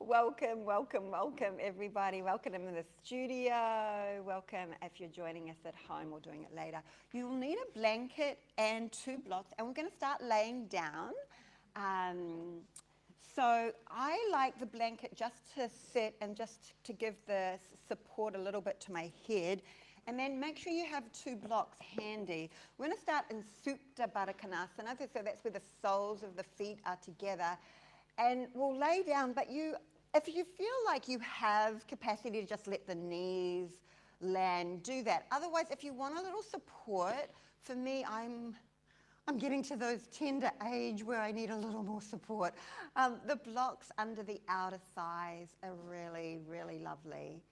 Welcome, welcome, welcome everybody. Welcome in the studio. Welcome if you're joining us at home or doing it later. You'll need a blanket and 2 blocks, and we're going to start laying down. So I like the blanket just to sit and just to give the support a little bit to my head. And then make sure you have 2 blocks handy. We're going to start in Supta Baddha Konasana, so that's where the soles of the feet are together. And we'll lay down, but if you feel like you have capacity to just let the knees land, do that. Otherwise, if you want a little support, for me, I'm getting to those tender age where I need a little more support. The blocks under the outer thighs are really, really lovely.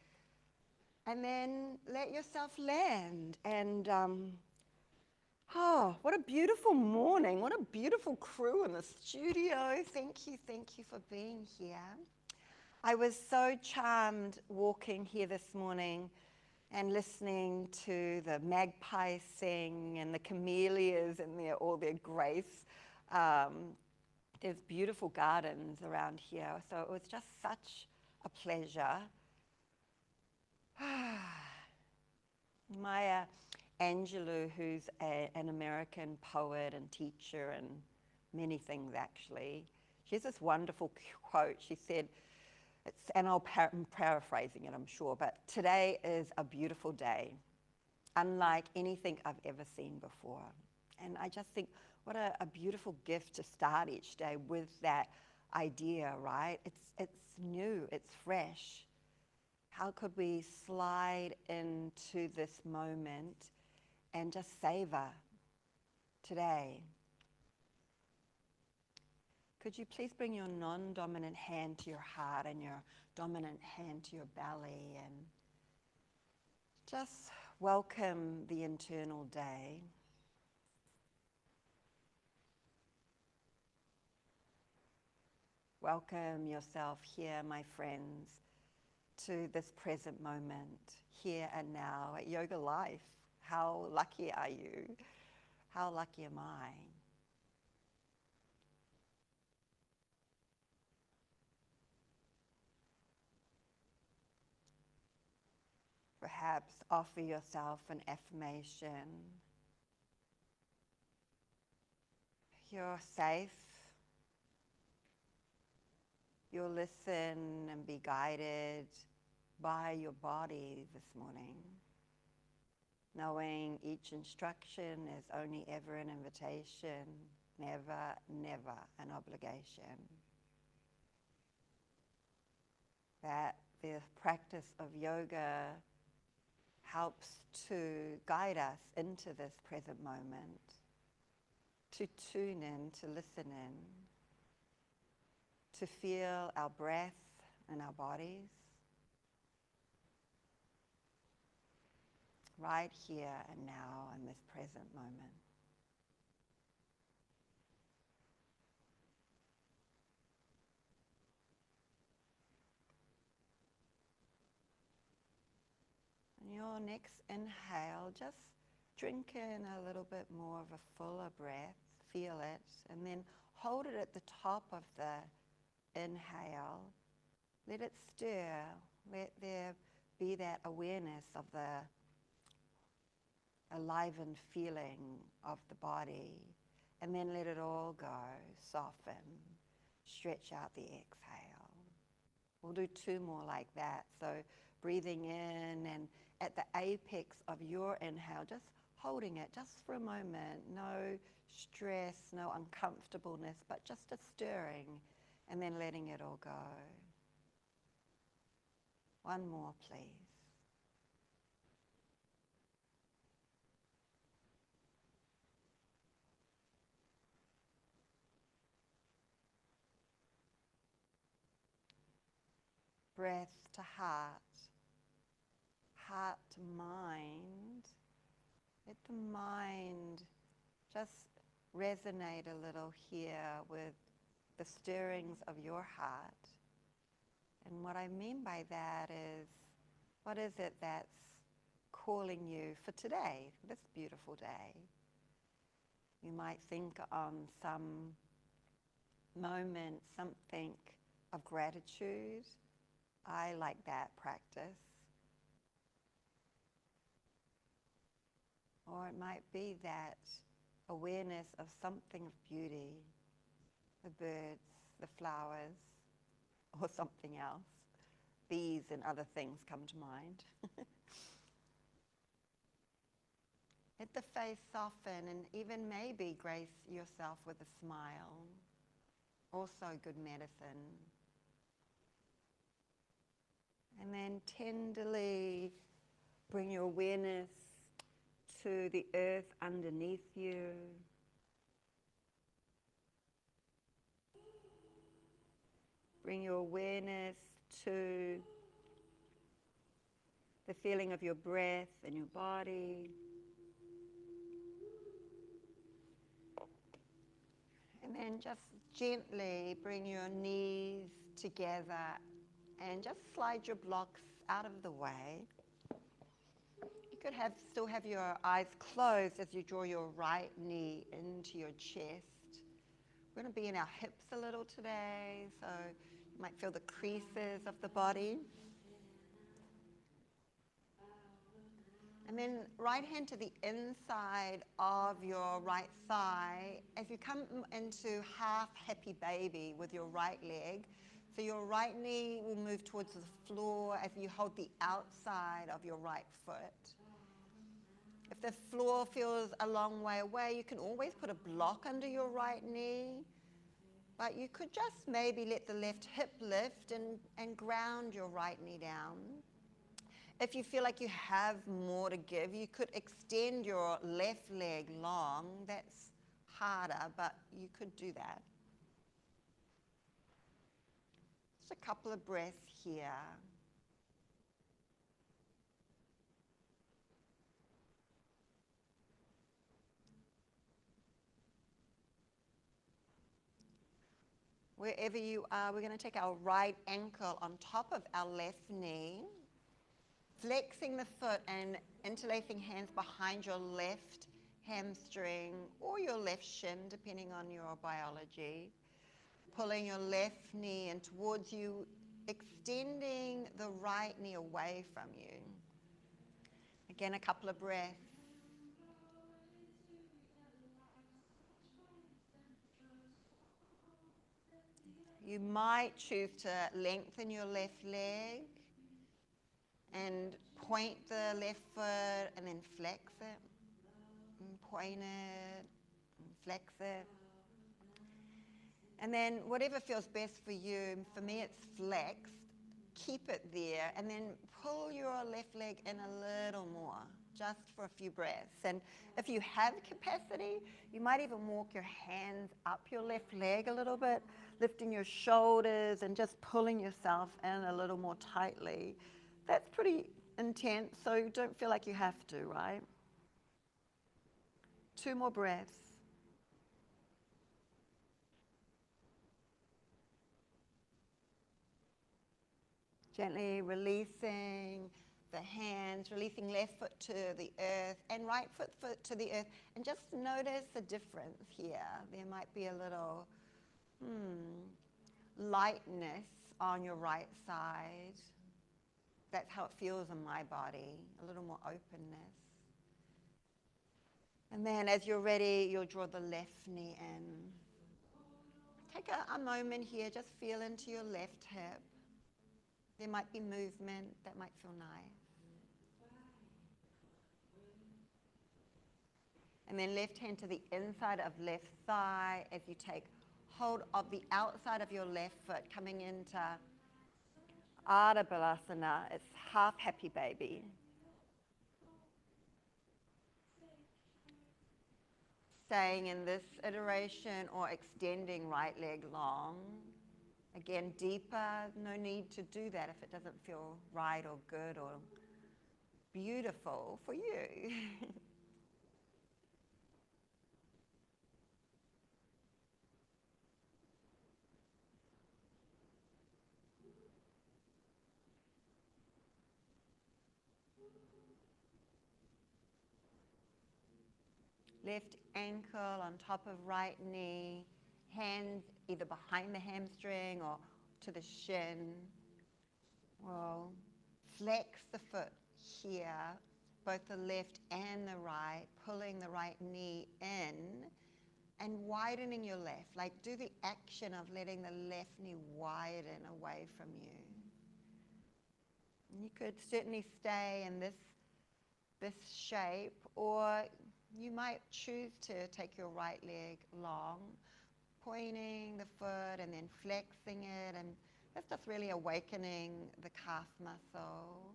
And then let yourself land. And oh, what a beautiful morning. What a beautiful crew in the studio. Thank you for being here. I was so charmed walking here this morning and listening to the magpies sing and the camellias in all their grace. There's beautiful gardens around here. So it was just such a pleasure. Maya Angelou, who's an American poet and teacher and many things actually, she has this wonderful quote. She said, and I'm paraphrasing it, I'm sure, but today is a beautiful day, unlike anything I've ever seen before. And I just think, what a beautiful gift to start each day with that idea, right? It's new, it's fresh. How could we slide into this moment and just savor today? Could you please bring your non-dominant hand to your heart and your dominant hand to your belly and just welcome the internal day. Welcome yourself here, my friends, to this present moment, here and now at Yoga Life. How lucky are you? How lucky am I? Perhaps offer yourself an affirmation. You're safe. You'll listen and be guided by your body this morning, knowing each instruction is only ever an invitation, never, never an obligation. That the practice of yoga helps to guide us into this present moment, to tune in, to listen in, to feel our breath in our bodies, right here and now in this present moment. On your next inhale, just drink in a little bit more of a fuller breath, feel it, and then hold it at the top of the inhale. Let it stir. Let there be that awareness of the enlivened feeling of the body. And then let it all go. Soften. Stretch out the exhale. We'll do 2 more like that. So breathing in, and at the apex of your inhale, just holding it just for a moment. No stress, no uncomfortableness, but just a stirring. And then letting it all go. 1 more, please. Breath to heart, heart to mind. Let the mind just resonate a little here with the stirrings of your heart. And what I mean by that is, what is it that's calling you for today, this beautiful day? You might think on some moment, something of gratitude. I like that practice. Or it might be that awareness of something of beauty, the birds, the flowers, or something else. Bees and other things come to mind. Let the face soften and even maybe grace yourself with a smile. Also good medicine. And then tenderly bring your awareness to the earth underneath you. Bring your awareness to the feeling of your breath in your body. And then just gently bring your knees together and just slide your blocks out of the way. You could still have your eyes closed as you draw your right knee into your chest. We're going to be in our hips a little today, so you might feel the creases of the body. And then right hand to the inside of your right thigh as you come into half happy baby with your right leg. So your right knee will move towards the floor as you hold the outside of your right foot. If the floor feels a long way away, you can always put a block under your right knee. But you could just maybe let the left hip lift and ground your right knee down. If you feel like you have more to give, you could extend your left leg long. That's harder, but you could do that. Just a couple of breaths here. Wherever you are, we're going to take our right ankle on top of our left knee, flexing the foot and interlacing hands behind your left hamstring or your left shin, depending on your biology. Pulling your left knee in towards you, extending the right knee away from you. Again, a couple of breaths. You might choose to lengthen your left leg and point the left foot and then flex it. And point it and flex it. And then whatever feels best for you, for me it's flexed, keep it there, and then pull your left leg in a little more, just for a few breaths. And if you have capacity, you might even walk your hands up your left leg a little bit, lifting your shoulders and just pulling yourself in a little more tightly. That's pretty intense, so you don't feel like you have to, right? 2 more breaths. Gently releasing the hands, releasing left foot to the earth and right foot to the earth. And just notice the difference here. There might be a little lightness on your right side. That's how it feels in my body, a little more openness. And then as you're ready, you'll draw the left knee in. Take a moment here, just feel into your left hip. There might be movement that might feel nice. And then left hand to the inside of left thigh as you take hold of the outside of your left foot coming into Ardha Balasana. It's half happy baby. Staying in this iteration or extending right leg long. Again, deeper, no need to do that if it doesn't feel right or good or beautiful for you. Left ankle on top of right knee, hands either behind the hamstring or to the shin. We'll flex the foot here, both the left and the right, pulling the right knee in and widening your left. Like do the action of letting the left knee widen away from you. And you could certainly stay in this shape, or you might choose to take your right leg long, pointing the foot and then flexing it, and that's just really awakening the calf muscle.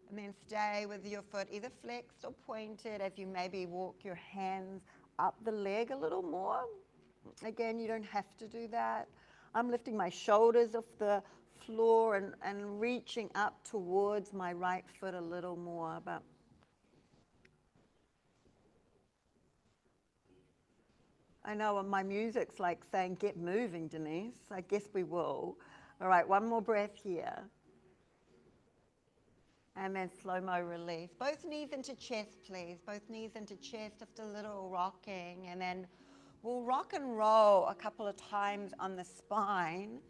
And then stay with your foot either flexed or pointed as you maybe walk your hands up the leg a little more. Again, you don't have to do that. I'm lifting my shoulders off the floor and reaching up towards my right foot a little more. But I know my music's like saying, get moving, Denise. I guess we will. All right, one more breath here. And then slow-mo release. Both knees into chest, please. Both knees into chest, just a little rocking. And then we'll rock and roll a couple of times on the spine.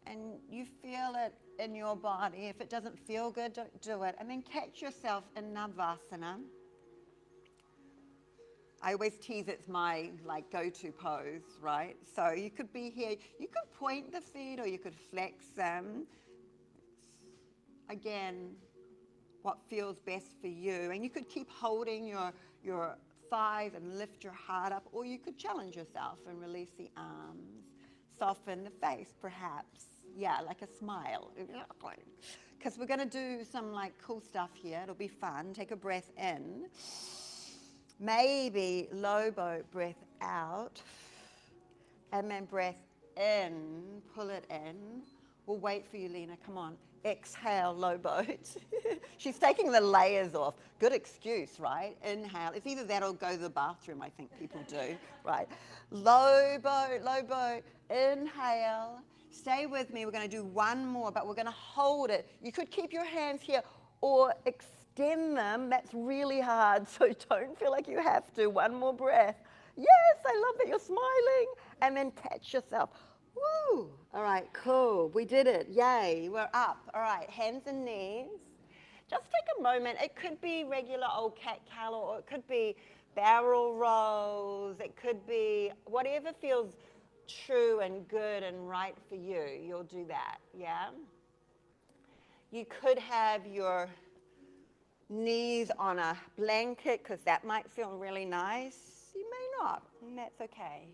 And you feel it in your body. If it doesn't feel good, don't do it. And then catch yourself in Navasana. I always tease it's my like go-to pose, right? So you could be here. You could point the feet or you could flex them. Again, what feels best for you. And you could keep holding your thighs and lift your heart up, or you could challenge yourself and release the arms. Soften the face, perhaps. Yeah, like a smile. Because we're going to do some like cool stuff here. It'll be fun. Take a breath in. Maybe low boat breath out. And then breath in. Pull it in. We'll wait for you, Lena. Come on. Exhale, low boat. She's taking the layers off. Good excuse, right? Inhale. It's either that or go to the bathroom, I think people do, right? Low boat. Inhale. Stay with me. We're going to do one more, but we're going to hold it. You could keep your hands here or extend them. That's really hard, so don't feel like you have to. One more breath. Yes, I love that you're smiling. And then catch yourself. Woo! All right, cool. We did it. Yay, we're up. All right, hands and knees. Just take a moment. It could be regular old cat-cow, or it could be barrel rolls. It could be whatever feels true and good and right for you. You'll do that, yeah? You could have your knees on a blanket because that might feel really nice. You may not, and that's okay.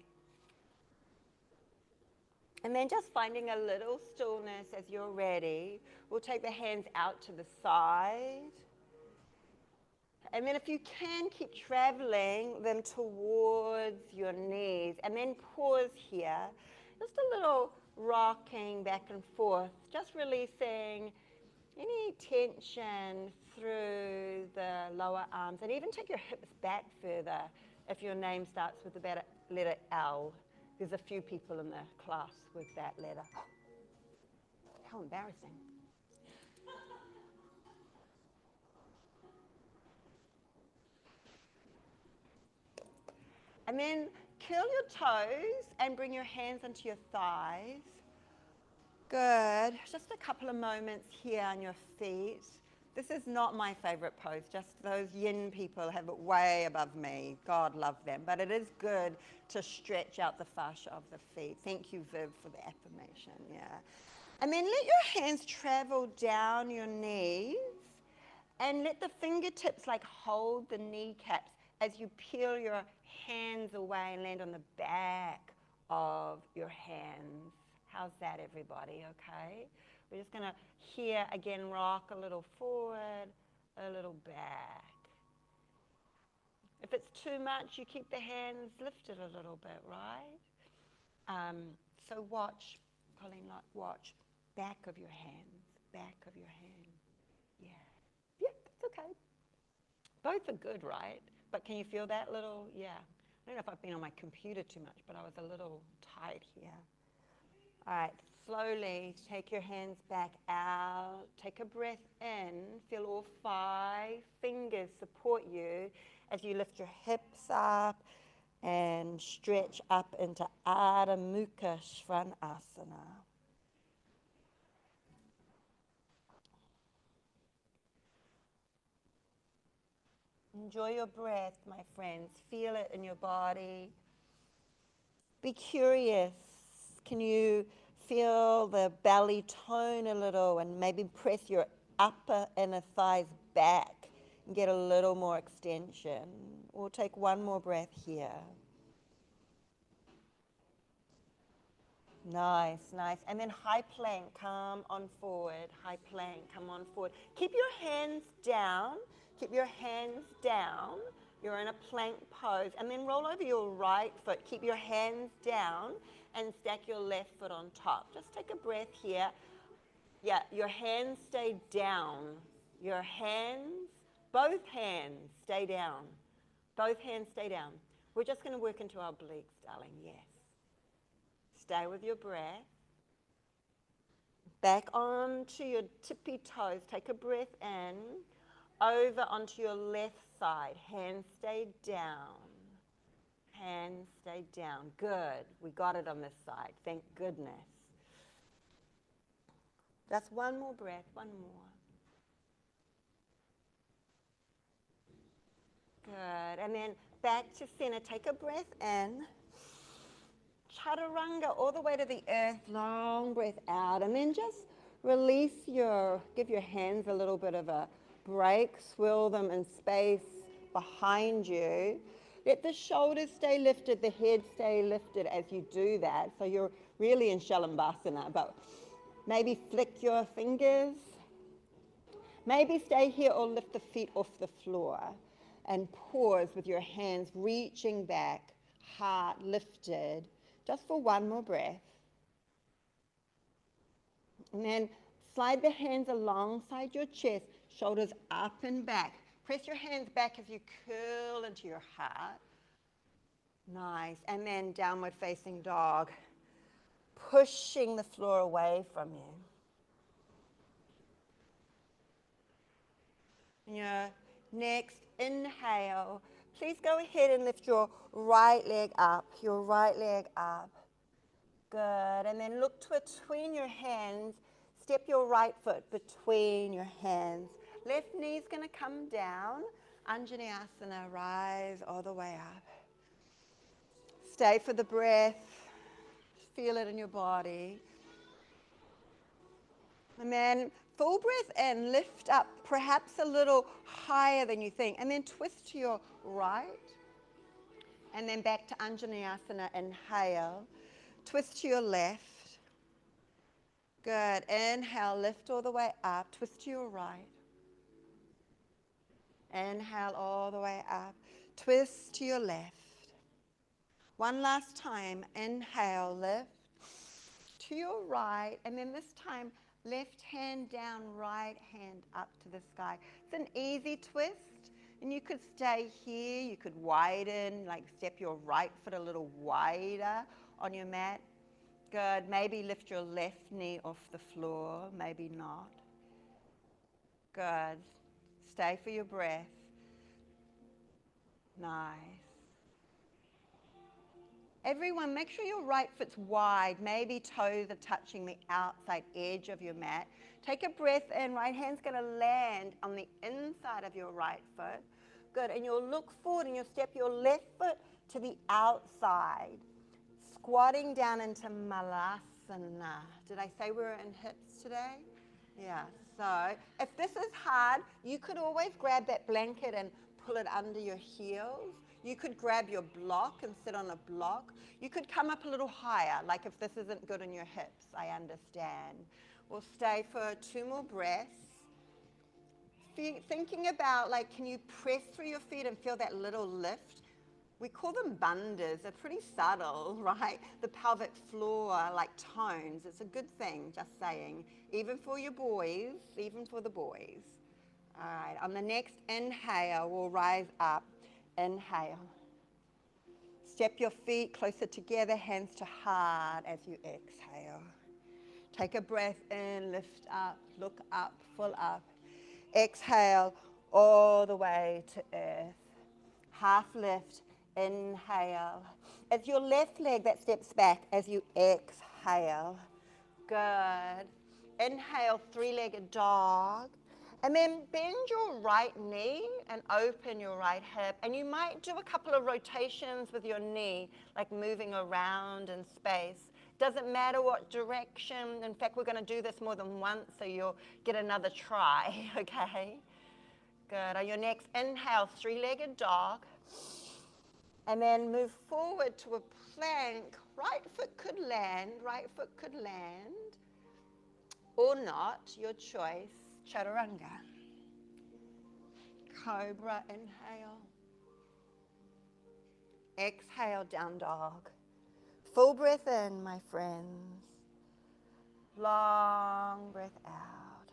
And then just finding a little stillness as you're ready. We'll take the hands out to the side. And then if you can, keep traveling them towards your knees. And then pause here. Just a little rocking back and forth. Just releasing any tension through the lower arms. And even take your hips back further if your name starts with the letter L. There's a few people in the class with that letter. How embarrassing. And then curl your toes and bring your hands into your thighs. Good. Just a couple of moments here on your feet. This is not my favorite pose. Just those yin people have it way above me. God love them. But it is good to stretch out the fascia of the feet. Thank you, Viv, for the affirmation. Yeah. And then let your hands travel down your knees and let the fingertips like hold the kneecaps as you peel your hands away and land on the back of your hands. How's that, everybody? Okay. We're just going to here again rock a little forward, a little back. If it's too much, you keep the hands lifted a little bit, right? So watch, Colleen, watch. Back of your hands, back of your hand. Yeah. Yeah, that's okay. Both are good, right? But can you feel that little, yeah. I don't know if I've been on my computer too much, but I was a little tight here. All right, slowly take your hands back out. Take a breath in. Feel all 5 fingers support you as you lift your hips up. And stretch up into Ardha Mukha Svanasana. Enjoy your breath, my friends. Feel it in your body. Be curious. Can you feel the belly tone a little and maybe press your upper inner thighs back and get a little more extension? We'll take one more breath here. Nice, nice. And then high plank, come on forward. High plank, come on forward. Keep your hands down. Keep your hands down. You're in a plank pose. And then roll over your right foot. Keep your hands down and stack your left foot on top. Just take a breath here. Yeah, your hands stay down. Your hands, both hands stay down. Both hands stay down. We're just going to work into our obliques, darling. Yes. Stay with your breath. Back onto your tippy toes. Take a breath in. Over onto your left side. Hands stay down. Hands stay down. Good. We got it on this side. Thank goodness. That's one more breath. One more. Good. And then back to center. Take a breath in. Chaturanga all the way to the earth. Long breath out. And then just release give your hands a little bit of a break. Swirl them in space behind you. Let the shoulders stay lifted, the head stay lifted as you do that. So you're really in Shalambhasana, but maybe flick your fingers. Maybe stay here or lift the feet off the floor and pause with your hands reaching back, heart lifted, just for one more breath. And then slide the hands alongside your chest, shoulders up and back. Press your hands back as you curl into your heart. Nice. And then downward facing dog, pushing the floor away from you. And your next inhale, please go ahead and lift your right leg up, your right leg up. Good. And then look between your hands. Step your right foot between your hands. Left knee's going to come down. Anjaneyasana, rise all the way up. Stay for the breath. Feel it in your body. And then full breath in, lift up perhaps a little higher than you think. And then twist to your right. And then back to Anjaneyasana, inhale. Twist to your left. Good. Inhale, lift all the way up. Twist to your right. Inhale all the way up. Twist to your left. One last time. Inhale, lift to your right. And then this time, left hand down, right hand up to the sky. It's an easy twist. And you could stay here. You could widen, like step your right foot a little wider on your mat. Good. Maybe lift your left knee off the floor. Maybe not. Good. Stay for your breath. Nice. Everyone, make sure your right foot's wide. Maybe toes are touching the outside edge of your mat. Take a breath in. Right hand's going to land on the inside of your right foot. Good. And you'll look forward and you'll step your left foot to the outside. Squatting down into Malasana. Did I say we were in hips today? Yeah. So if this is hard, you could always grab that blanket and pull it under your heels. You could grab your block and sit on a block. You could come up a little higher, like if this isn't good in your hips, I understand. We'll stay for 2 more breaths. Thinking about, like, can you press through your feet and feel that little lift? We call them bandhas. They're pretty subtle, right? The pelvic floor, like tones. It's a good thing, just saying. Even for your boys, even for the boys. All right, on the next inhale, we'll rise up. Inhale. Step your feet closer together, hands to heart as you exhale. Take a breath in, lift up, look up, full up. Exhale all the way to earth. Half lift. Inhale. It's your left leg that steps back as you exhale. Good. Inhale, three-legged dog. And then bend your right knee and open your right hip. And you might do a couple of rotations with your knee, like moving around in space. Doesn't matter what direction. In fact, we're going to do this more than once, so you'll get another try, okay? Good. On your next inhale, three-legged dog. And then move forward to a plank. Right foot could land, or not, your choice. Chaturanga. Cobra, inhale. Exhale, down dog. Full breath in, my friends. Long breath out.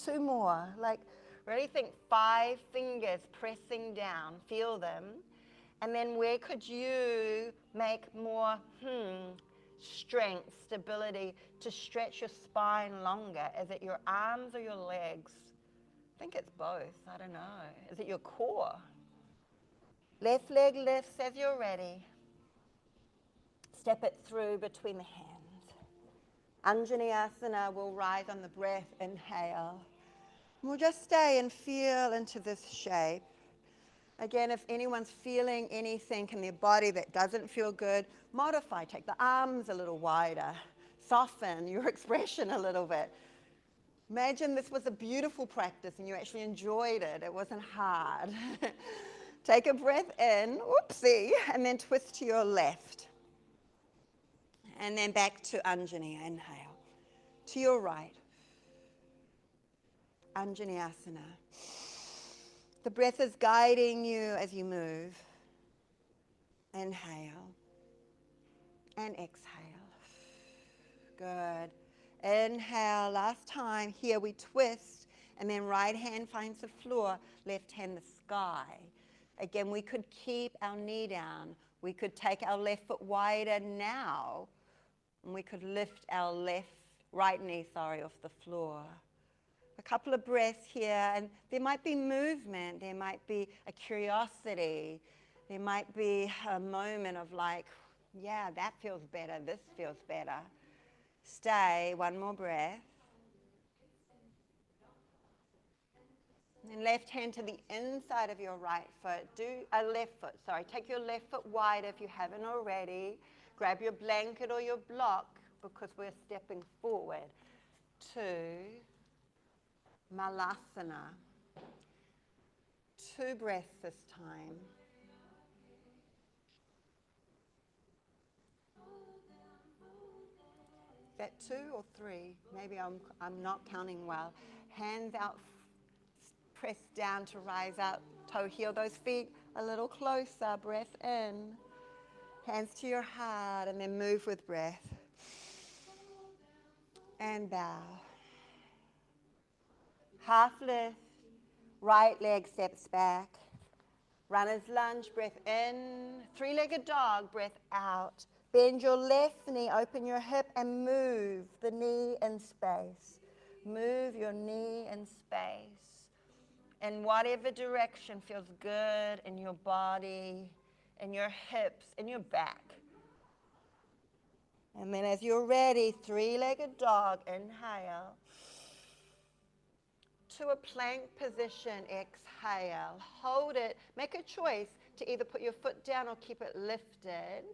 Two more. Like, really think 5 fingers pressing down. Feel them. And then where could you make more strength, stability to stretch your spine longer? Is it your arms or your legs? I think it's both. I don't know. Is it your core? Left leg lifts as you're ready. Step it through between the hands. Anjaneyasana will rise on the breath. Inhale. We'll just stay and feel into this shape. Again, if anyone's feeling anything in their body that doesn't feel good, modify. Take the arms a little wider. Soften your expression a little bit. Imagine this was a beautiful practice and you actually enjoyed it. It wasn't hard. Take a breath in, whoopsie, and then twist to your left. And then back to Anjaneya, inhale. To your right, Anjaneyasana. The breath is guiding you as you move. Inhale and exhale. Good. Inhale, last time. Here we twist, and then right hand finds the floor, left hand the sky. Again, we could keep our knee down. We could take our left foot wider now, and we could lift our right knee, off the floor. A couple of breaths here, and there might be movement, there might be a curiosity, there might be a moment of like, yeah, that feels better, this feels better. Stay, one more breath. And left hand to the inside of your right foot. Take your left foot wide if you haven't already. Grab your blanket or your block because we're stepping forward. 2. Malasana. 2 breaths this time. Is that 2 or 3? Maybe I'm not counting well. Hands out, press down to rise up. Toe heel those feet a little closer. Breath in. Hands to your heart and then move with breath. And bow. Half lift, right leg steps back. Runner's lunge, breath in. 3-legged dog, breath out. Bend your left knee, open your hip and move the knee in space. Move your knee in space. In whatever direction feels good in your body, in your hips, in your back. And then as you're ready, 3-legged dog, inhale. To a plank position, exhale. Hold it. Make a choice to either put your foot down or keep it lifted.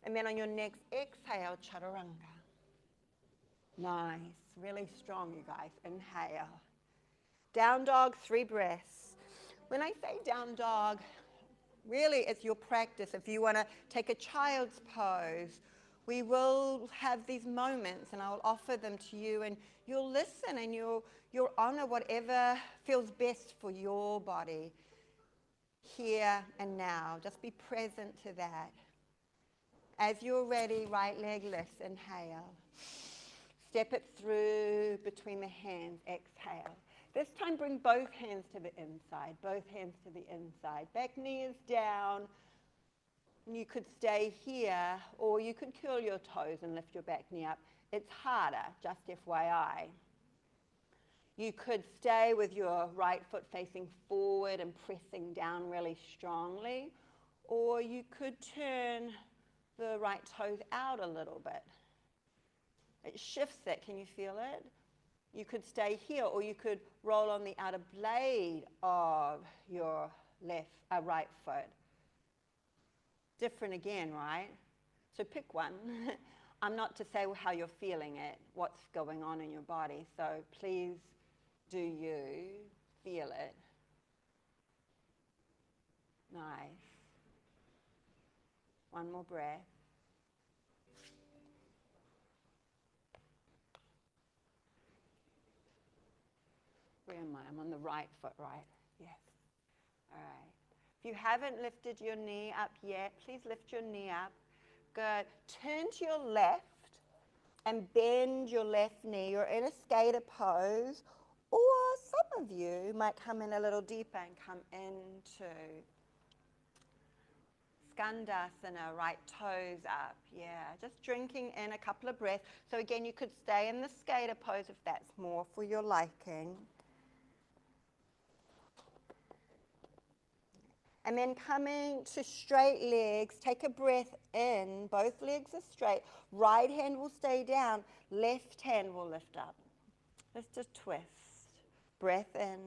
And then on your next exhale, chaturanga. Nice. Really strong, you guys. Inhale. Down dog, 3 breaths. When I say down dog, really it's your practice. If you want to take a child's pose, we will have these moments and I'll offer them to you and you'll listen and you'll honor whatever feels best for your body here and now. Just be present to that. As you're ready, right leg lifts, inhale. Step it through between the hands, exhale. This time bring both hands to the inside, both hands to the inside. Back knee is down. You could stay here or you could curl your toes and lift your back knee up. It's harder, just FYI. You could stay with your right foot facing forward and pressing down really strongly, Or you could turn the right toes out a little bit. It shifts it. Can you feel it? You could stay here, or you could roll on the outer blade of your right foot. Different again, right? So pick one. I'm not to say how you're feeling it, what's going on in your body. So please do you feel it? Nice. One more breath. Where am I? I'm on the right foot, right? Yes. All right. If you haven't lifted your knee up yet, please lift your knee up. Good. Turn to your left and bend your left knee. You're in a skater pose, or some of you might come in a little deeper and come into Skandasana, right toes up. Yeah, just drinking in a couple of breaths. So again, you could stay in the skater pose if that's more for your liking. And then coming to straight legs, take a breath in. Both legs are straight. Right hand will stay down. Left hand will lift up. Let's just twist. Breath in.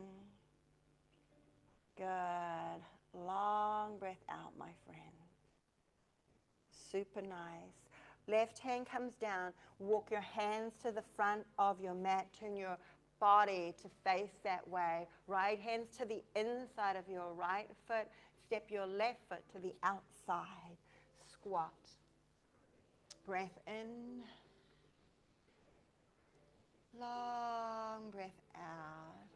Good. Long breath out, my friend. Super nice. Left hand comes down. Walk your hands to the front of your mat. Turn your body to face that way. Right hands to the inside of your right foot. Step your left foot to the outside. Squat. Breath in. Long breath out.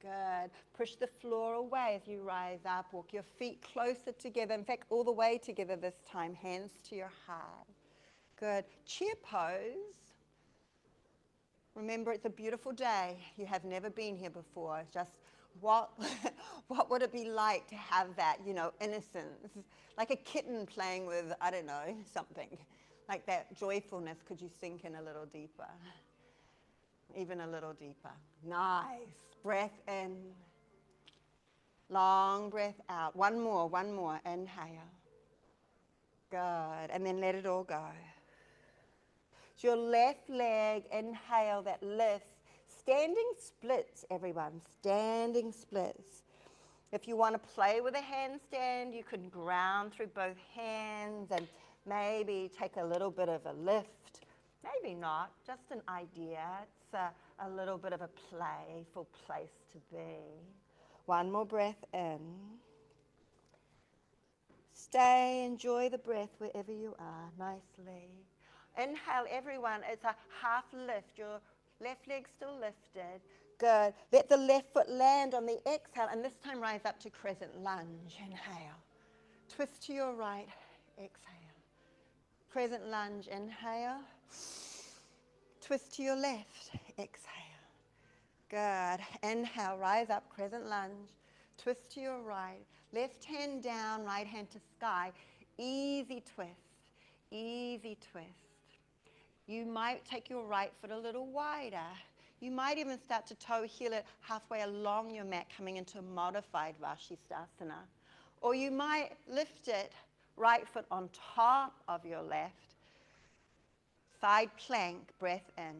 Good. Push the floor away as you rise up. Walk your feet closer together. In fact, all the way together this time. Hands to your heart. Good. Chair pose. Remember, it's a beautiful day. You have never been here before. Just what would it be like to have that, innocence? Like a kitten playing with, I don't know, something. Like that joyfulness. Could you sink in a little deeper? Even a little deeper. Nice. Breath in. Long breath out. One more. Inhale. Good. And then let it all go. So your left leg, inhale, that lifts. Standing splits, everyone. Standing splits. If you want to play with a handstand, you can ground through both hands and maybe take a little bit of a lift. Maybe not, just an idea. It's a little bit of a playful place to be. One more breath in. Stay, enjoy the breath wherever you are, nicely. Inhale, everyone. It's a half lift. Your left leg still lifted. Good. Let the left foot land on the exhale, and this time rise up to crescent lunge. Inhale. Twist to your right. Exhale. Crescent lunge. Inhale. Twist to your left. Exhale. Good. Inhale. Rise up. Crescent lunge. Twist to your right. Left hand down. Right hand to sky. Easy twist. Easy twist. You might take your right foot a little wider. You might even start to toe heel it halfway along your mat, coming into a modified Vashisthasana. Or you might lift it, right foot on top of your left. Side plank, breath in.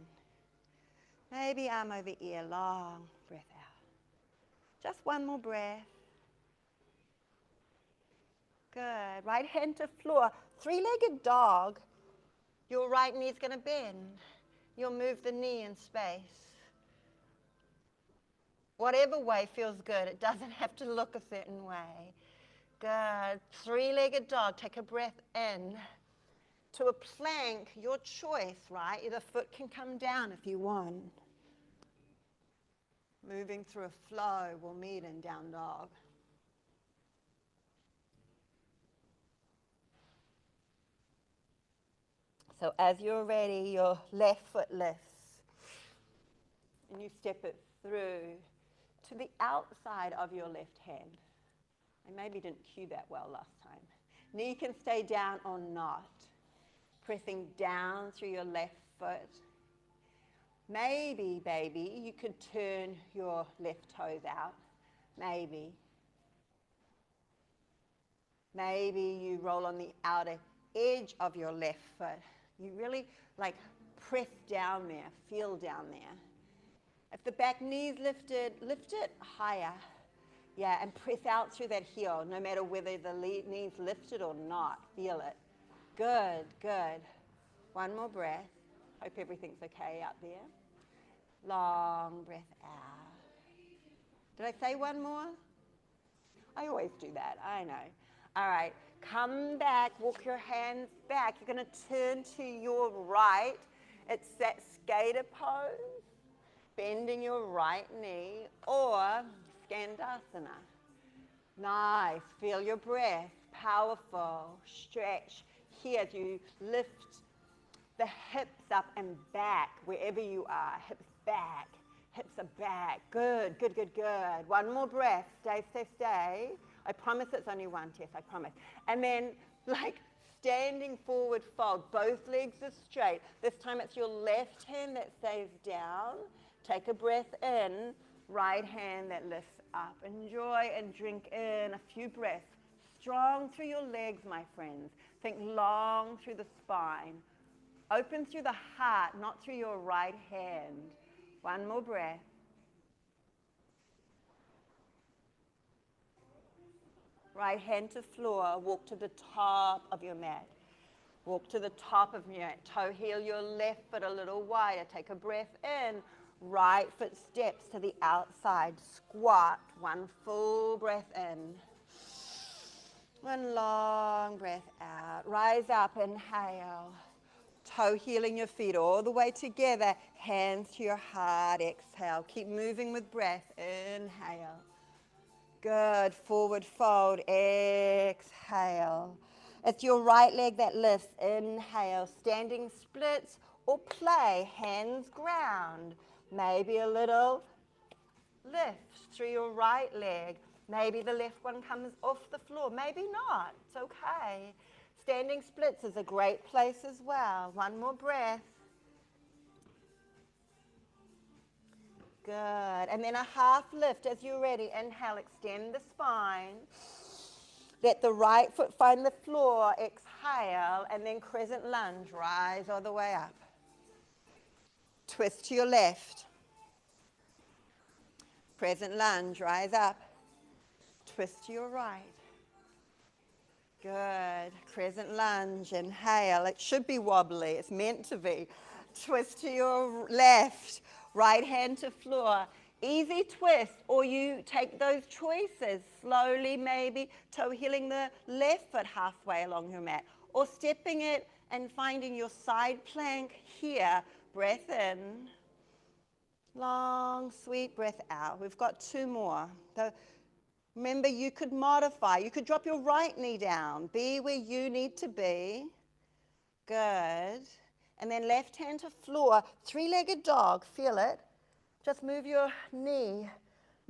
Maybe arm over ear, long breath out. Just one more breath. Good. Right hand to floor. Three-legged dog. Your right knee's going to bend. You'll move the knee in space. Whatever way feels good. It doesn't have to look a certain way. Good. Three-legged dog. Take a breath in. To a plank, your choice, right? The foot can come down if you want. Moving through a flow, we'll meet in down dog. So as you're ready, your left foot lifts. And you step it through to the outside of your left hand. I maybe didn't cue that well last time. Knee can stay down or not. Pressing down through your left foot. Maybe, baby, you could turn your left toes out. Maybe. Maybe you roll on the outer edge of your left foot. You really like press down there, feel down there. If the back knee's lifted, lift it higher. Yeah, and press out through that heel, no matter whether the knee's lifted or not. Feel it. Good, good. One more breath. Hope everything's okay out there. Long breath out. Did I say one more? I always do that, I know. All right, come back, walk your hands back. You're going to turn to your right. It's that skater pose, bending your right knee, or Skandasana. Nice, feel your breath, powerful. Stretch here as you lift the hips up and back, wherever you are. Hips back, hips are back. Good, good, good, good. One more breath. Stay, stay, stay. I promise it's only one, Tess, I promise. And then, like, standing forward fold. Both legs are straight. This time it's your left hand that stays down. Take a breath in. Right hand that lifts up. Enjoy and drink in a few breaths. Strong through your legs, my friends. Think long through the spine. Open through the heart, not through your right hand. One more breath. Right hand to floor. Walk to the top of your mat. Walk to the top of your mat. Toe heel your left foot a little wider. Take a breath in. Right foot steps to the outside. Squat. One full breath in. One long breath out. Rise up. Inhale. Toe heeling your feet all the way together. Hands to your heart. Exhale. Keep moving with breath. Inhale. Good. Forward fold. Exhale. It's your right leg that lifts. Inhale. Standing splits or play. Hands ground. Maybe a little lift through your right leg. Maybe the left one comes off the floor. Maybe not. It's okay. Standing splits is a great place as well. One more breath. Good. And then a half lift as you're ready. Inhale, extend the spine. Let the right foot find the floor. Exhale, and then crescent lunge. Rise all the way up. Twist to your left. Crescent lunge. Rise up. Twist to your right. Good. Crescent lunge. Inhale. It should be wobbly. It's meant to be. Twist to your left. Right hand to floor. Easy twist. Or you take those choices. Slowly maybe toe heeling the left foot halfway along your mat. Or stepping it and finding your side plank here. Breath in. Long, sweet breath out. We've got two more. Remember, you could modify. You could drop your right knee down. Be where you need to be. Good. And then left hand to floor. Three-legged dog. Feel it. Just move your knee.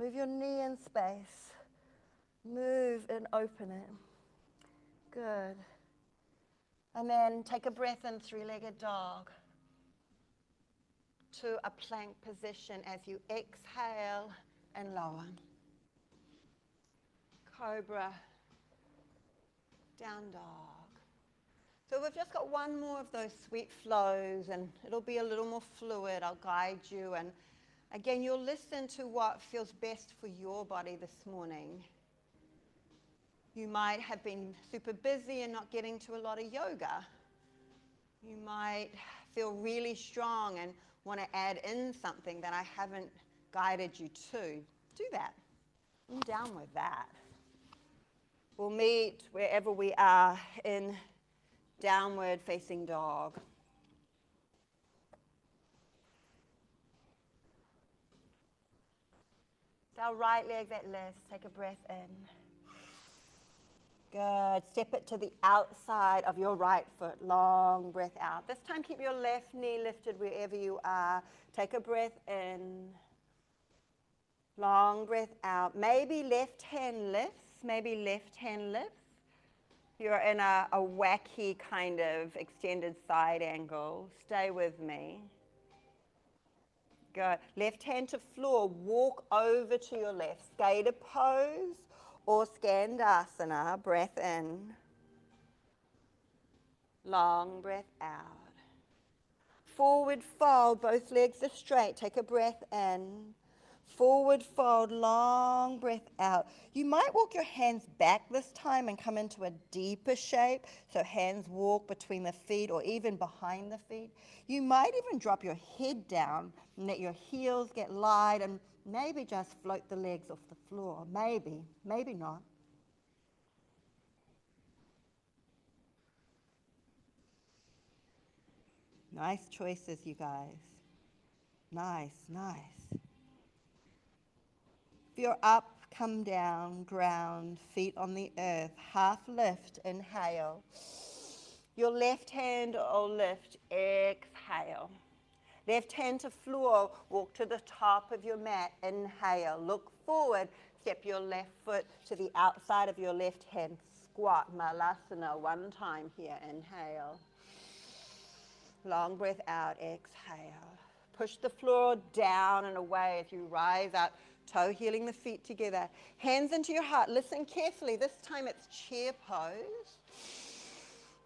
Move your knee in space. Move and open it. Good. And then take a breath in, three-legged dog. To a plank position as you exhale and lower. Cobra, down dog. So we've just got one more of those sweet flows, and it'll be a little more fluid. I'll guide you, and again, you'll listen to what feels best for your body this morning. You might have been super busy and not getting to a lot of yoga. You might feel really strong and want to add in something that I haven't guided you to. Do that. I'm down with that. We'll meet wherever we are in downward facing dog. It's our right leg that lifts. Take a breath in. Good. Step it to the outside of your right foot. Long breath out. This time keep your left knee lifted wherever you are. Take a breath in. Long breath out. Maybe left hand lifts. Maybe left hand lifts. You're in a wacky kind of extended side angle. Stay with me. Good. Left hand to floor. Walk over to your left. Skater pose or Skandasana. Breath in. Long breath out. Forward fold, both legs are straight. Take a breath in. Forward fold, long breath out. You might walk your hands back this time and come into a deeper shape. So hands walk between the feet or even behind the feet. You might even drop your head down and let your heels get light and maybe just float the legs off the floor. Maybe, maybe not. Nice choices, you guys. Nice, nice. If you're up, come down, ground, feet on the earth, half lift, inhale. Your left hand will lift, exhale. Left hand to floor, walk to the top of your mat, inhale. Look forward, step your left foot to the outside of your left hand, squat, malasana, one time here, inhale. Long breath out, exhale. Push the floor down and away as you rise up, toe heeling the feet together. Hands into your heart. Listen carefully. This time it's chair pose.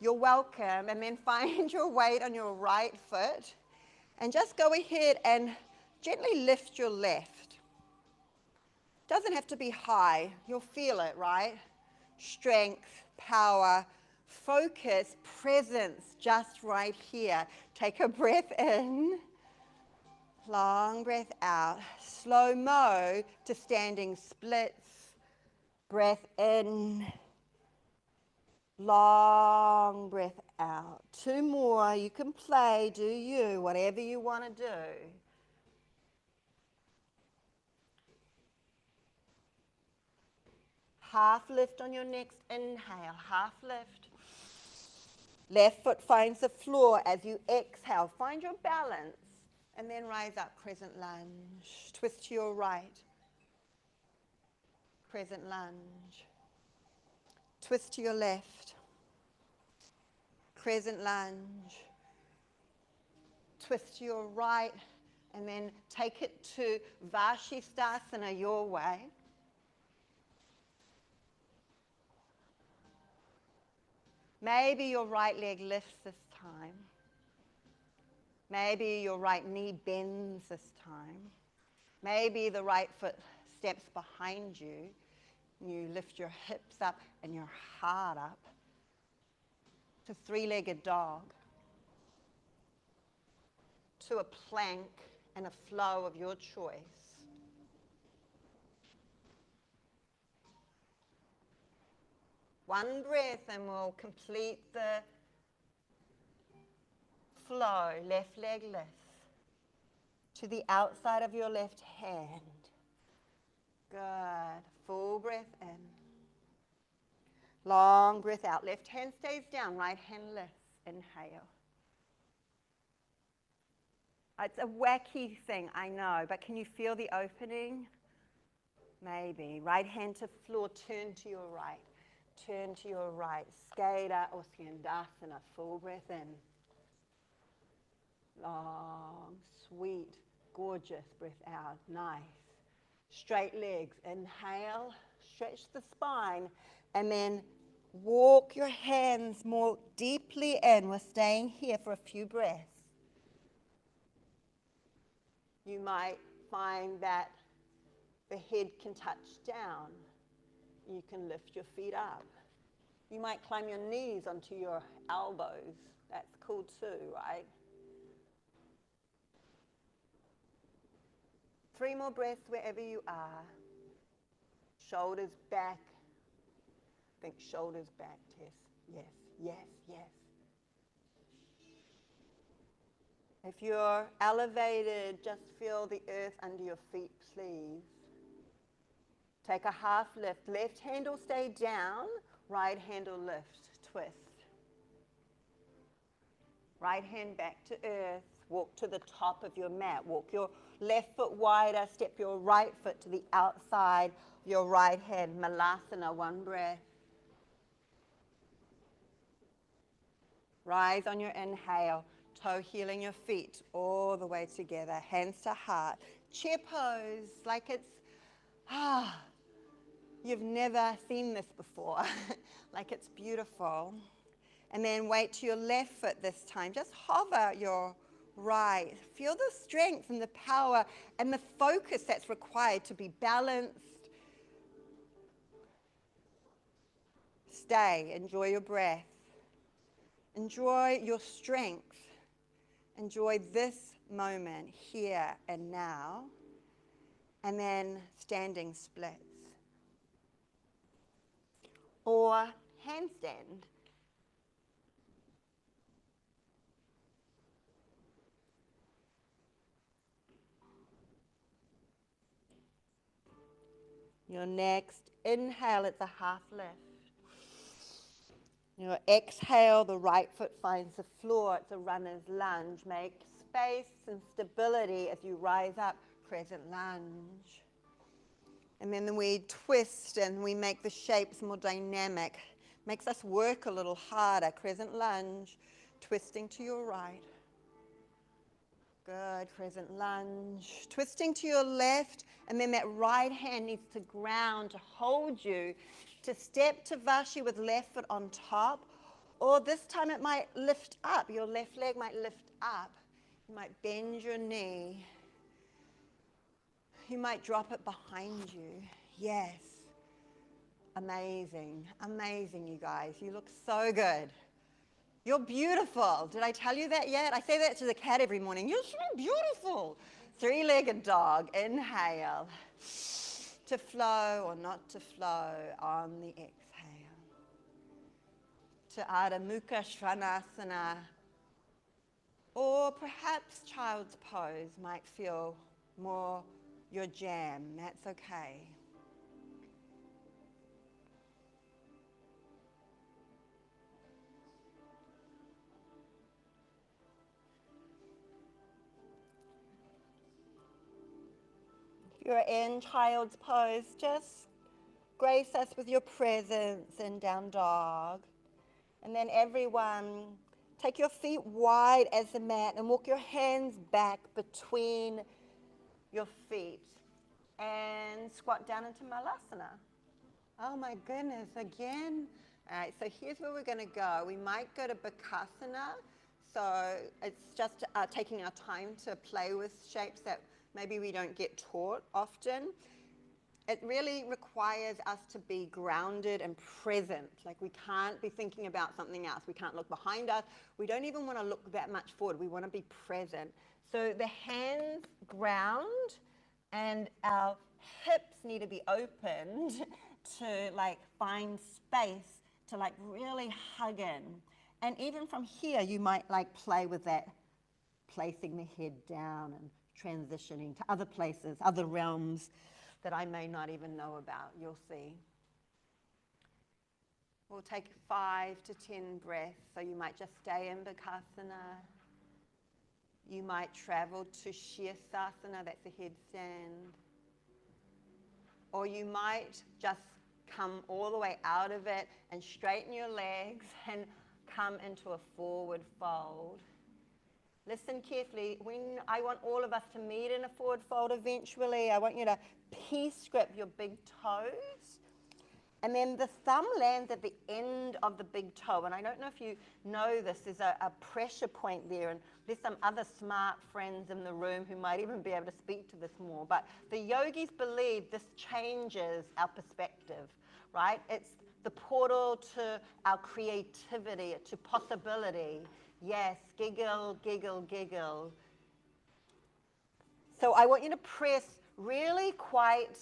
You're welcome. And then find your weight on your right foot. And just go ahead and gently lift your left. Doesn't have to be high. You'll feel it, right? Strength, power, focus, presence, just right here. Take a breath in. Long breath out. Slow-mo to standing splits. Breath in. Long breath out. 2 more. You can play, do you, whatever you want to do. Half lift on your next inhale. Half lift. Left foot finds the floor as you exhale. Find your balance. And then rise up, crescent lunge. Twist to your right. Crescent lunge. Twist to your left. Crescent lunge. Twist to your right. And then take it to Vashisthasana your way. Maybe your right leg lifts this time. Maybe your right knee bends this time. Maybe the right foot steps behind you. You lift your hips up and your heart up. To 3-legged dog. To a plank and a flow of your choice. One breath and we'll complete the flow. Left leg lifts. To the outside of your left hand. Good. Full breath in. Long breath out. Left hand stays down. Right hand lifts. Inhale. It's a wacky thing, I know, but can you feel the opening? Maybe. Right hand to floor. Turn to your right. Turn to your right. Skada or Skandasana. Full breath in. Long, sweet, gorgeous breath out. Nice. Straight legs. Inhale. Stretch the spine. And then walk your hands more deeply in. We're staying here for a few breaths. You might find that the head can touch down. You can lift your feet up. You might climb your knees onto your elbows. That's cool too, right? 3 more breaths wherever you are. Shoulders back. Think shoulders back, Tess. Yes, yes, yes. If you're elevated, just feel the earth under your feet, please. Take a half lift. Left hand will stay down. Right hand will lift. Twist. Right hand back to earth. Walk to the top of your mat. Walk your left foot wider. Step your right foot to the outside of your right hand. Malasana, one breath. Rise on your inhale. Toe heeling your feet all the way together. Hands to heart. Chair pose like it's you've never seen this before. Like it's beautiful. And then weight to your left foot this time. Just hover your right. Feel the strength and the power and the focus that's required to be balanced. Stay. Enjoy your breath. Enjoy your strength. Enjoy this moment here and now. And then standing splits. Or handstand. Your next inhale, it's a half lift. Your exhale, the right foot finds the floor. It's a runner's lunge. Make space and stability as you rise up, crescent lunge. And then we twist and we make the shapes more dynamic. Makes us work a little harder. Crescent lunge, twisting to your right. Good, crescent lunge. Twisting to your left, and then that right hand needs to ground to hold you to step to Vashi with left foot on top, or this time it might lift up. Your left leg might lift up. You might bend your knee. You might drop it behind you. Yes. Amazing, amazing, you guys. You look so good. You're beautiful. Did I tell you that yet? I say that to the cat every morning. You're so beautiful. Three-legged dog. Inhale. To flow or not to flow on the exhale. To Ardha Mukha Svanasana. Or perhaps child's pose might feel more your jam. That's okay. If you're in child's pose, just grace us with your presence in down dog. And then everyone, take your feet wide as the mat and walk your hands back between your feet. And squat down into Malasana. Oh my goodness, again. All right, so here's where we're going to go. We might go to Bakasana. So it's just taking our time to play with shapes that maybe we don't get taught often. It really requires us to be grounded and present. Like we can't be thinking about something else. We can't look behind us. We don't even want to look that much forward. We want to be present. So the hands ground and our hips need to be opened to like find space to like really hug in. And even from here, you might like play with that, placing the head down and transitioning to other places, other realms that I may not even know about. You'll see. We'll take 5 to 10 breaths. So you might just stay in Bakasana. You might travel to Shirsasana, that's a headstand. Or you might just come all the way out of it and straighten your legs and come into a forward fold. Listen carefully. When I want all of us to meet in a forward fold eventually, I want you to peace grip your big toes. And then the thumb lands at the end of the big toe. And I don't know if you know this, there's a pressure point there. And there's some other smart friends in the room who might even be able to speak to this more. But the yogis believe this changes our perspective, right? It's the portal to our creativity, to possibility. Yes, giggle, giggle, giggle. So I want you to press really quite,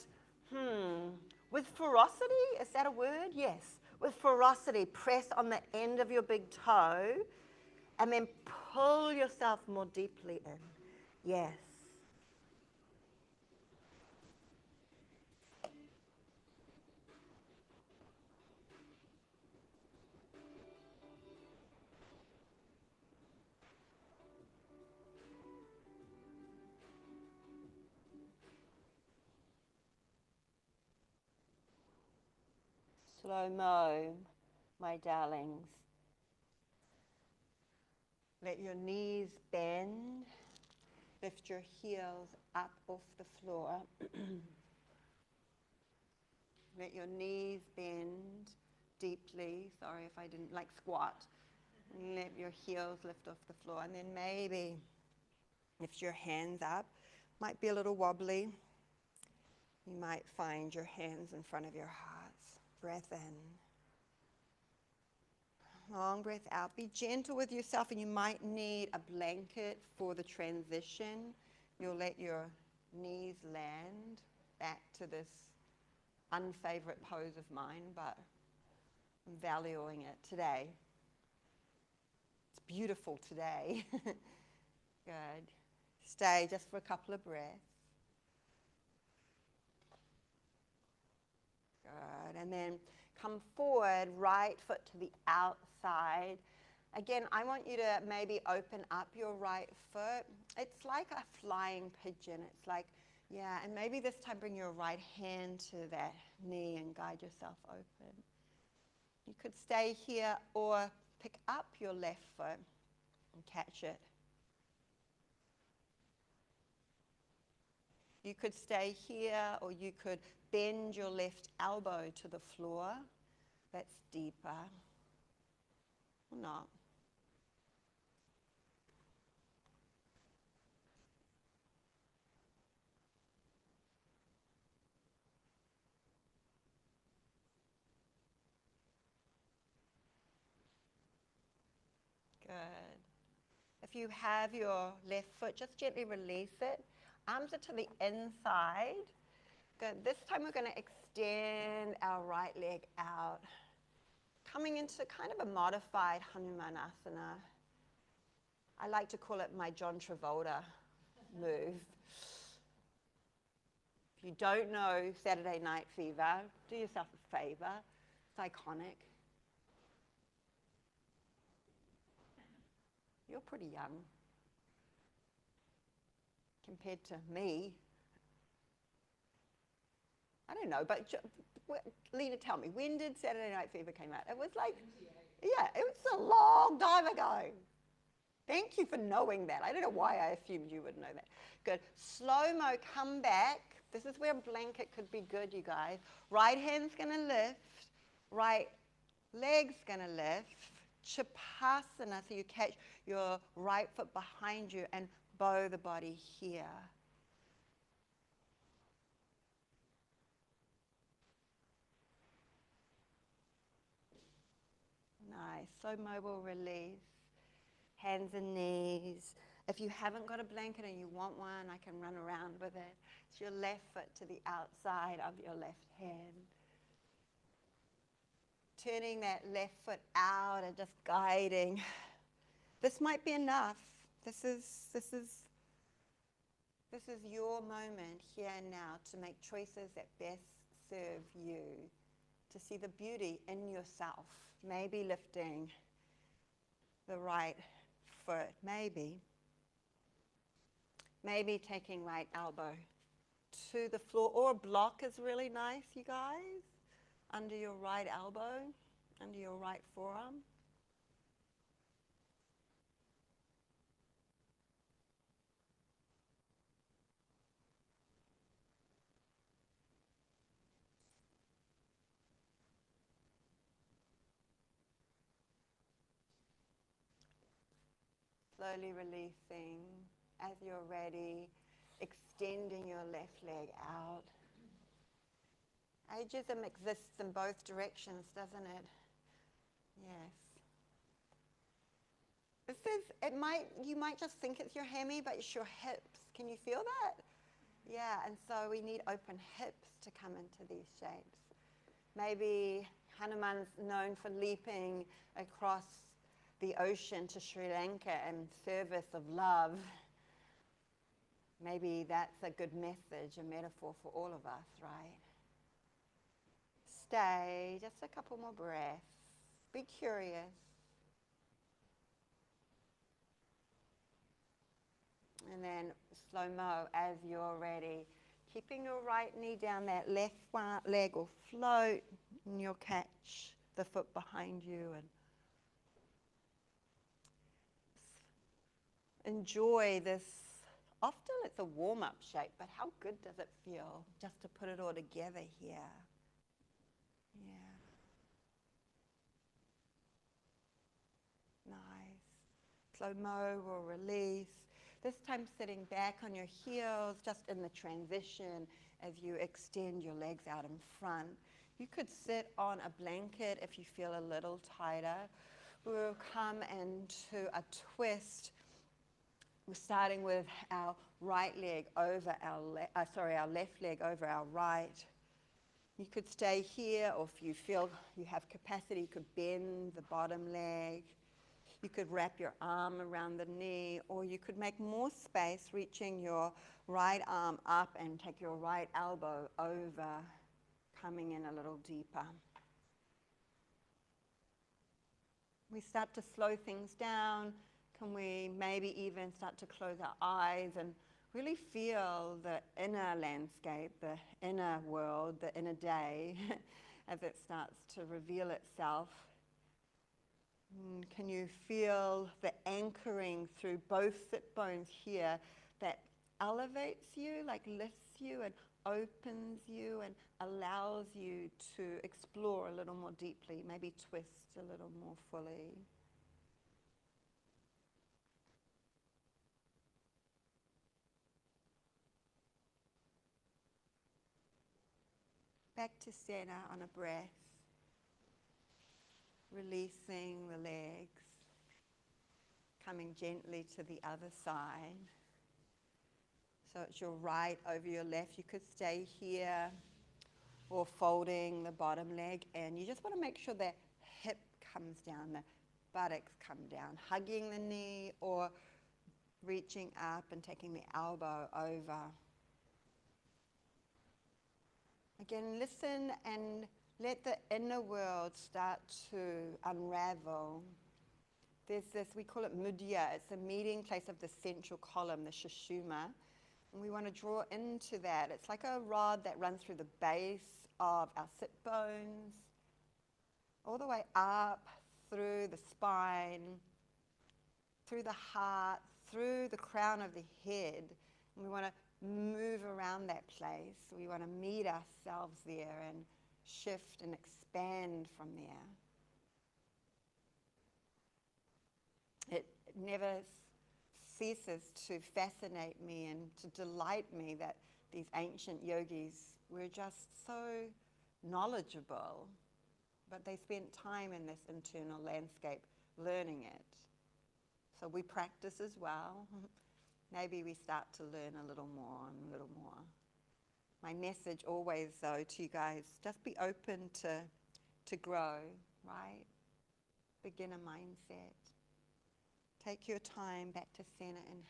with ferocity, is that a word? Yes. With ferocity, press on the end of your big toe and then pull yourself more deeply in. Yes. Slow-mo, my darlings. Let your knees bend. Lift your heels up off the floor. Let your knees bend deeply. Sorry if I didn't, like squat. Let your heels lift off the floor. And then maybe lift your hands up. Might be a little wobbly. You might find your hands in front of your hearts. Breath in. Long breath out. Be gentle with yourself, and you might need a blanket for the transition. You'll let your knees land back to this unfavorite pose of mine, but I'm valuing it today. It's beautiful today. Good. Stay just for a couple of breaths. Good. And then come forward, right foot to the outside. Again, I want you to maybe open up your right foot. It's like a flying pigeon. It's like, yeah, and maybe this time bring your right hand to that knee and guide yourself open. You could stay here or pick up your left foot and catch it. You could stay here, or you could bend your left elbow to the floor. That's deeper. Or not. Good. If you have your left foot, just gently release it. Arms are to the inside. Good. This time we're going to extend our right leg out, coming into kind of a modified Hanumanasana. I like to call it my John Travolta move. If you don't know Saturday Night Fever, do yourself a favor. It's iconic. You're pretty young compared to me. I don't know, but Lena, tell me, when did Saturday Night Fever came out? It was like, yeah, it was a long time ago. Thank you for knowing that. I don't know why I assumed you would know that. Good. Slow-mo, come back. This is where a blanket could be good, you guys. Right hand's going to lift. Right leg's going to lift. Chapasana, so you catch your right foot behind you and bow the body here. Nice. Slow mobile release. Hands and knees. If you haven't got a blanket and you want one, I can run around with it. It's your left foot to the outside of your left hand. Turning that left foot out and just guiding. This might be enough. This is your moment here and now to make choices that best serve you, to see the beauty in yourself. Maybe lifting the right foot, maybe taking right elbow to the floor, or a block is really nice, you guys, under your right elbow, under your right forearm. Slowly releasing as you're ready, extending your left leg out. Ageism exists in both directions, doesn't it? Yes. You might just think it's your hammy, but it's your hips. Can you feel that? Yeah, and so we need open hips to come into these shapes. Maybe Hanuman's known for leaping across the ocean to Sri Lanka in service of love. Maybe that's a good message, a metaphor for all of us, right? Stay, just a couple more breaths. Be curious. And then slow-mo as you're ready. Keeping your right knee down, that left leg will float, and you'll catch the foot behind you. And enjoy this. Often it's a warm-up shape, but how good does it feel just to put it all together here? Yeah. Nice. Slow-mo will release. This time sitting back on your heels, just in the transition as you extend your legs out in front. You could sit on a blanket if you feel a little tighter. We'll come into a twist. We're starting with our right leg over our left leg over our right. You could stay here, or if you feel you have capacity, you could bend the bottom leg. You could wrap your arm around the knee, or you could make more space, reaching your right arm up and take your right elbow over, coming in a little deeper. We start to slow things down. Can we maybe even start to close our eyes and really feel the inner landscape, the inner world, the inner day as it starts to reveal itself? Can you feel the anchoring through both sit bones here that elevates you, like lifts you and opens you and allows you to explore a little more deeply, maybe twist a little more fully? Back to center on a breath, releasing the legs, coming gently to the other side. So it's your right over your left. You could stay here or folding the bottom leg, and you just want to make sure the hip comes down, the buttocks come down, hugging the knee or reaching up and taking the elbow over. Again, listen and let the inner world start to unravel. There's this, we call it mudya. It's the meeting place of the central column, the shushuma. And we want to draw into that. It's like a rod that runs through the base of our sit bones, all the way up through the spine, through the heart, through the crown of the head. And we want to move around that place. We want to meet ourselves there and shift and expand from there. It never ceases to fascinate me and to delight me that these ancient yogis were just so knowledgeable, but they spent time in this internal landscape learning it. So we practice as well. Maybe we start to learn a little more and a little more. My message always, though, to you guys, just be open to grow, right? Beginner mindset. Take your time back to center, inhale.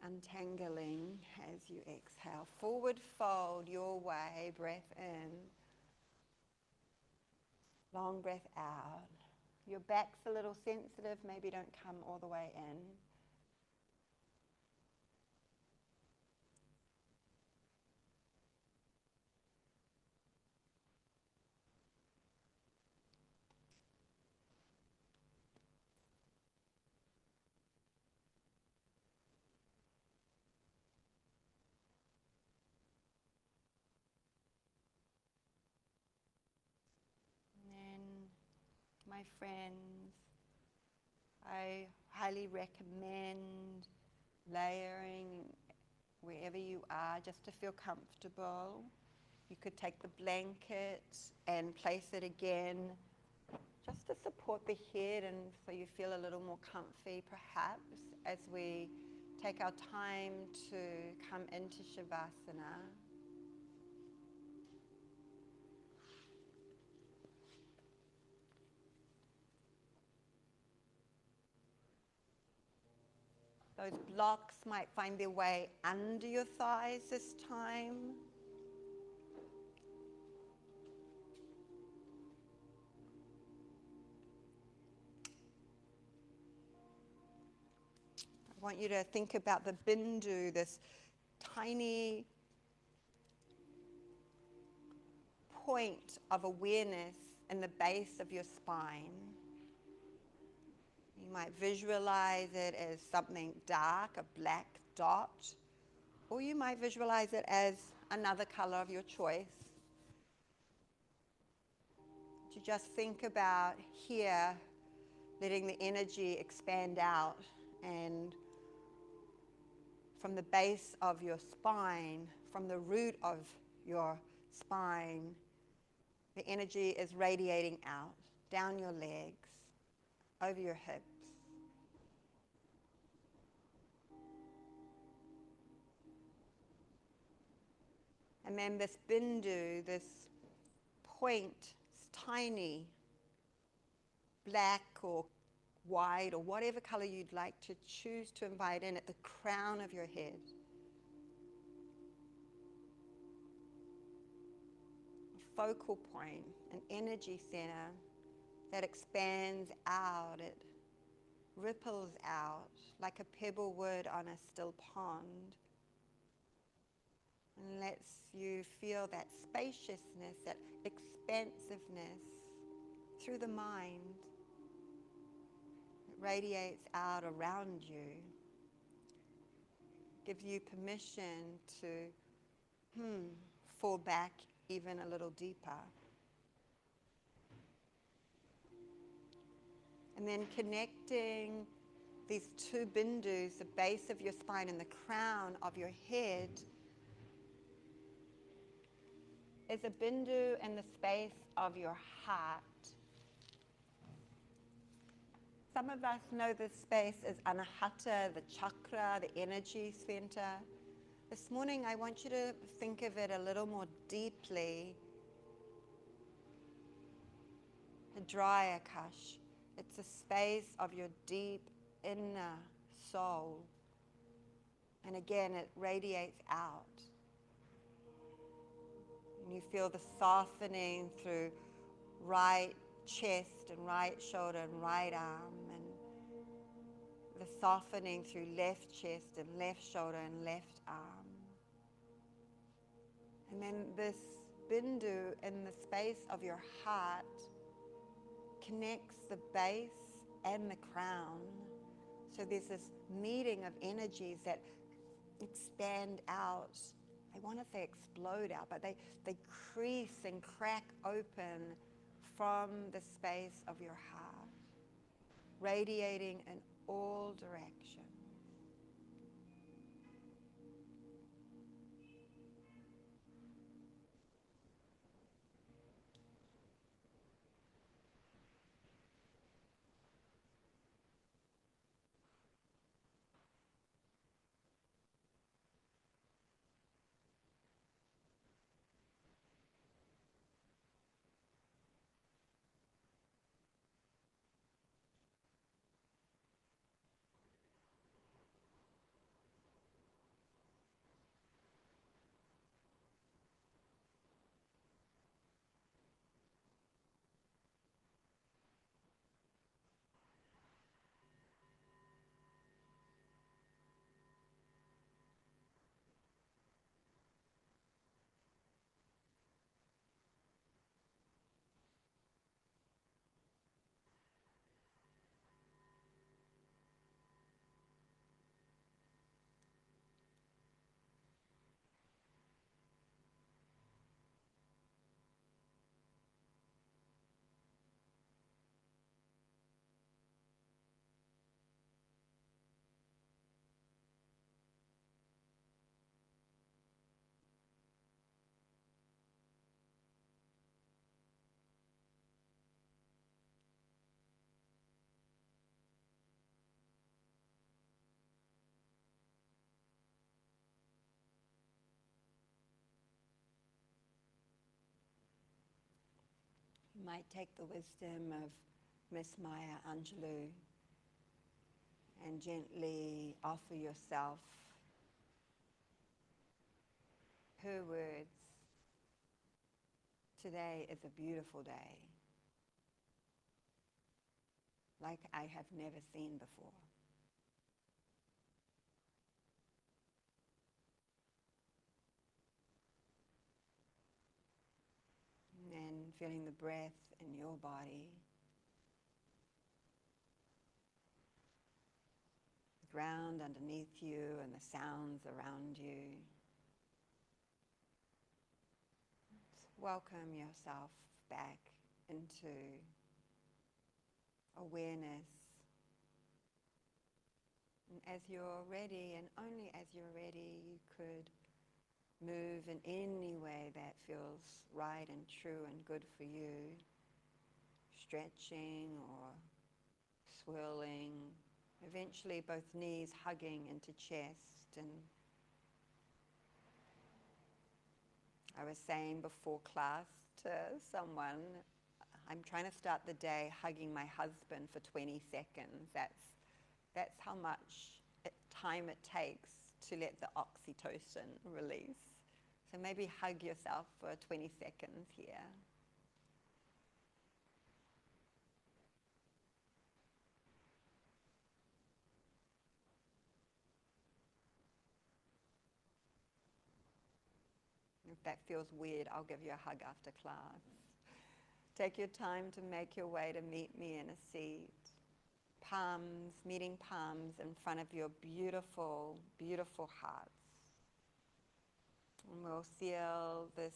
Untangling as you exhale. Forward fold your way, breath in. Long breath out. Your back's a little sensitive, maybe don't come all the way in. And then, my friends, I highly recommend layering wherever you are just to feel comfortable. You could take the blanket and place it again just to support the head and so you feel a little more comfy perhaps as we take our time to come into Shavasana. Those blocks might find their way under your thighs this time. I want you to think about the bindu, this tiny point of awareness in the base of your spine. You might visualize it as something dark, a black dot, or you might visualize it as another color of your choice. To just think about here, letting the energy expand out, and from the base of your spine, from the root of your spine, the energy is radiating out, down your legs, over your hips. And then this bindu, this point, it's tiny, black or white or whatever color you'd like to choose to invite in at the crown of your head. A focal point, an energy center that expands out, it ripples out like a pebble would on a still pond, and lets you feel that spaciousness, that expansiveness through the mind. It radiates out around you, gives you permission to fall back even a little deeper. And then connecting these two bindus, the base of your spine and the crown of your head, is a bindu in the space of your heart. Some of us know this space as anahata, the chakra, the energy center. This morning I want you to think of it a little more deeply. Hadrayakash. It's a space of your deep inner soul. And again, it radiates out. And you feel the softening through right chest and right shoulder and right arm, and the softening through left chest and left shoulder and left arm. And then this bindu in the space of your heart connects the base and the crown. So there's this meeting of energies that expand out. I want to say explode out, but they crease and crack open from the space of your heart, radiating in all directions. You might take the wisdom of Miss Maya Angelou and gently offer yourself her words. Today is a beautiful day, like I have never seen before. And feeling the breath in your body, the ground underneath you and the sounds around you. Welcome yourself back into awareness. And as you're ready, and only as you're ready, you could move in any way that feels right and true and good for you. Stretching or swirling. Eventually both knees hugging into chest. And I was saying before class to someone, I'm trying to start the day hugging my husband for 20 seconds. That's how much time it takes to let the oxytocin release. So maybe hug yourself for 20 seconds here. If that feels weird, I'll give you a hug after class. Take your time to make your way to meet me in a seat. Palms, meeting palms in front of your beautiful, beautiful hearts. And we'll feel this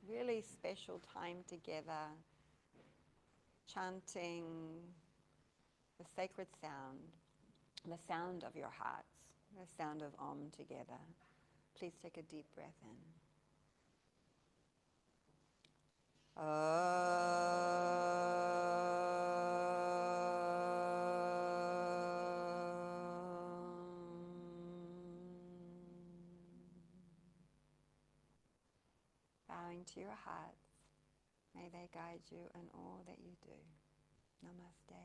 really special time together, chanting the sacred sound, the sound of your hearts, the sound of Om together. Please take a deep breath in. Bowing to your hearts, may they guide you in all that you do. Namaste.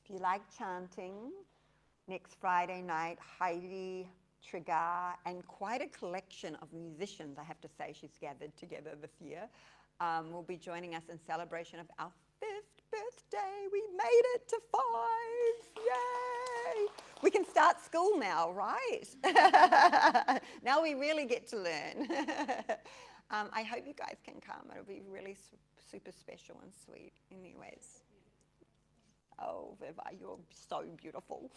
If you like chanting, next Friday night, Heidi Trigar and quite a collection of musicians, I have to say, she's gathered together this year, will be joining us in celebration of our 5th birthday. We made it to 5. Yay! We can start school now, right? Now we really get to learn. I hope you guys can come. It'll be really super special and sweet anyways. Oh, Viva, you're so beautiful.